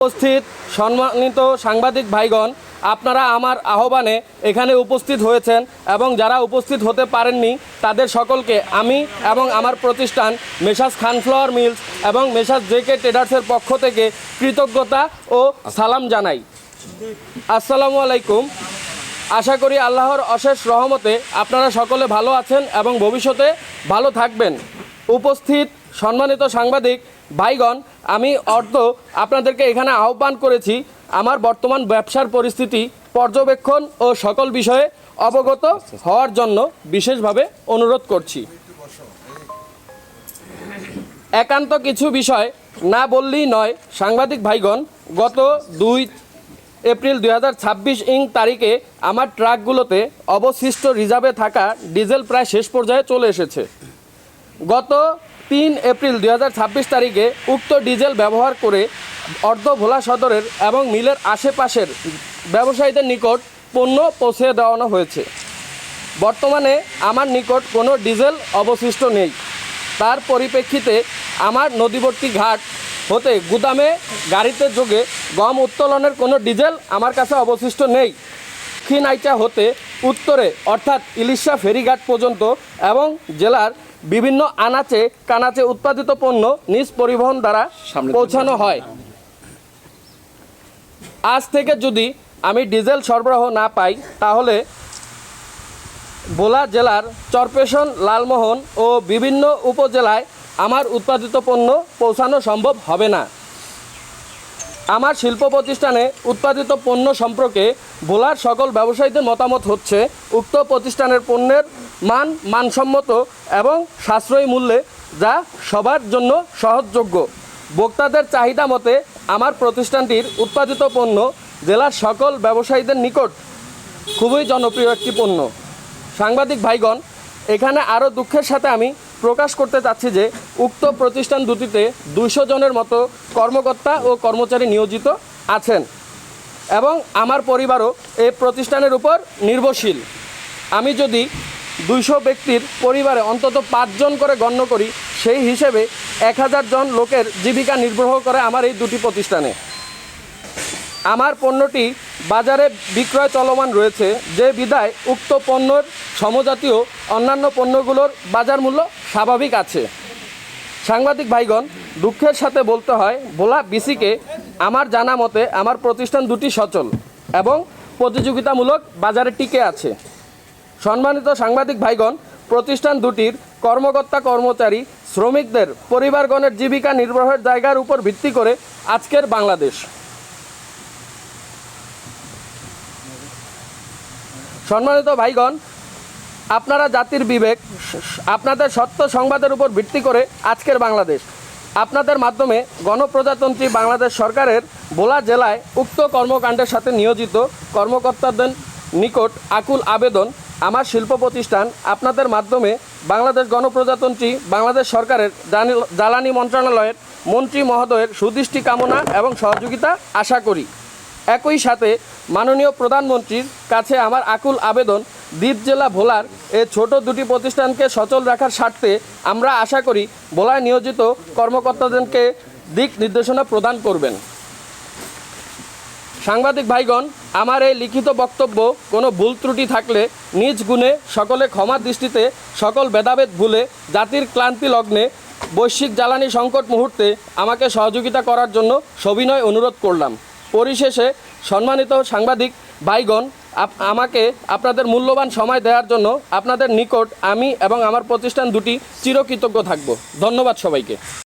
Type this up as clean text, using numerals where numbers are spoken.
উপস্থিত সম্মানিত সাংবাদিক ভাইগণ, আপনারা আমার আহ্বানে এখানে উপস্থিত হয়েছেন এবং যারা উপস্থিত হতে পারেননি তাদের সকলকে আমি এবং আমার প্রতিষ্ঠান মেসার্স খানফ্লাওয়ার মিলস এবং মেসার্স জেকে ট্রেডার্সের পক্ষ থেকে কৃতজ্ঞতা ও সালাম জানাই। আসসালামু আলাইকুম। আশা করি আল্লাহর অশেষ রহমতে আপনারা সকলে ভালো আছেন এবং ভবিষ্যতে ভালো থাকবেন। উপস্থিত সম্মানিত সাংবাদিক ভাইগণ, আমি আপনাদেরকে এখানে আহ্বান করেছি আমার বর্তমান ব্যবসার পরিস্থিতি পর্যবেক্ষণ ও সকল বিষয়ে অবগত হওয়ার জন্য বিশেষভাবে অনুরোধ করছি। একান্ত কিছু বিষয় না বললেই নয় সাংবাদিক ভাইগণ, গত 2 এপ্রিল 2026 তারিখে আমার ট্রাকগুলোতে অবশিষ্ট রিজার্ভে থাকা ডিজেল প্রায় শেষ পর্যায়ে চলে এসেছে। গত 3 এপ্রিল 2026 তারিখে উক্ত ডিজেল ব্যবহার করে ভোলা সদরের এবং মিলের আশেপাশের ব্যবসায়ীদের নিকট পণ্য পৌঁছে দেওয়ানো হয়েছে। বর্তমানে আমার নিকট কোনো ডিজেল অবশিষ্ট নেই। তার পরিপ্রেক্ষিতে আমার নদীবর্তী ঘাট হতে গুদামে গাড়িতে যোগে গম উত্তোলনের কোনো ডিজেল আমার কাছে অবশিষ্ট নেই। দক্ষিণাইচা হতে উত্তরে অর্থাৎ ইলিশা ফেরিঘাট পর্যন্ত এবং জেলার বিভিন্ন আনাচে কানাচে উৎপাদিত পণ্য নিজ পরিবহন দ্বারা পৌঁছানো হয়। আজ থেকে যদি আমি ডিজেল সরবরাহ না পাই তাহলে ভোলা জেলার চরপেশন, লালমোহন ও বিভিন্ন উপজেলায় আমার উৎপাদিত পণ্য পৌঁছানো সম্ভব হবে না। আমার শিল্প প্রতিষ্ঠানে উৎপাদিত পণ্য সম্পর্কে ভোলার সকল ব্যবসায়ীদের মতামত হচ্ছে উক্ত প্রতিষ্ঠানের পণ্যের মানসম্মত এবং সাশ্রয়ী মূল্যে, যা সবার জন্য সহজযোগ্য। ভোক্তাদের চাহিদা মতে আমার প্রতিষ্ঠানটির উৎপাদিত পণ্য জেলার সকল ব্যবসায়ীদের নিকট খুবই জনপ্রিয় একটি পণ্য। সাংবাদিক ভাইগণ, এখানে আরও দুঃখের সাথে আমি প্রকাশ করতে চাচ্ছি যে উক্ত প্রতিষ্ঠান দুটিতে 200 জনের মতো কর্মকর্তা ও কর্মচারী নিয়োজিত আছেন এবং আমার পরিবারও এই প্রতিষ্ঠানের উপর নির্ভরশীল। আমি যদি 200 ব্যক্তির পরিবারে অন্তত 5 জন করে গণ্য করি, সেই হিসেবে 1000 জন লোকের জীবিকা নির্বাহ করে আমার এই দুটি প্রতিষ্ঠানে। আমার পণ্যটি বাজারে বিক্রয় চলমান রয়েছে, যে বিধায় উক্ত পণ্যর সমজাতীয় অন্যান্য পণ্যগুলোর বাজার মূল্য স্বাভাবিক আছে। সাংবাদিক ভাইগণ, দুঃখের সাথে বলতে হয় ভোলা বিসিকে আমার জানা মতে আমার প্রতিষ্ঠান দুটি সচল এবং প্রতিযোগিতামূলক বাজারে টিকে আছে। সম্মানিত সাংবাদিক ভাইগণ, প্রতিষ্ঠান দুটির কর্মকর্তা কর্মচারী শ্রমিকদের পরিবারগণের জীবিকা নির্বাহের জায়গার উপর ভিত্তি করে আজকের বাংলাদেশ। সম্মানিত ভাইগণ, আপনারা জাতির বিবেক, আপনাদের সত্য সংবাদের উপর ভিত্তি করে আজকের বাংলাদেশ। আপনাদের মাধ্যমে গণপ্রজাতন্ত্রী বাংলাদেশ সরকারের ভোলা জেলায় উক্ত কর্মকাণ্ডের সাথে নিয়োজিত কর্মকর্তাদের নিকট আকুল আবেদন, আমার শিল্প প্রতিষ্ঠান আপনাদের মাধ্যমে বাংলাদেশ গণপ্রজাতন্ত্রী বাংলাদেশ সরকারের জ্বালানি মন্ত্রণালয়ের মন্ত্রী মহোদয়ের সুদৃষ্টি কামনা এবং সহযোগিতা আশা করি। একই সাথে মাননীয় প্রধানমন্ত্রীর কাছে আমার আকুল আবেদন, দ্বীপ জেলা ভোলার এই ছোট দুটি প্রতিষ্ঠানকে সচল রাখার স্বার্থে আমরা আশা করি ভোলায় নিয়োজিত কর্মকর্তাদেরকে দিক নির্দেশনা প্রদান করবেন। সাংবাদিক ভাইগণ, আমার এই লিখিত বক্তব্য কোনো ভুল ত্রুটি থাকলে নিজ গুণে সকলে ক্ষমা দৃষ্টিতে সকল ভেদাভেদ ভুলে জাতির ক্লান্তি লগ্নে বৈশ্বিক জ্বালানি সংকট মুহূর্তে আমাকে সহযোগিতা করার জন্য সবিনয় অনুরোধ করলাম। পরিশেষে সম্মানিত সাংবাদিক ভাইগণ, আমাকে আপনাদের মূল্যবান সময় দেওয়ার জন্য আপনাদের নিকট আমি এবং আমার প্রতিষ্ঠান দুটি চিরকৃতজ্ঞ থাকব। ধন্যবাদ সবাইকে।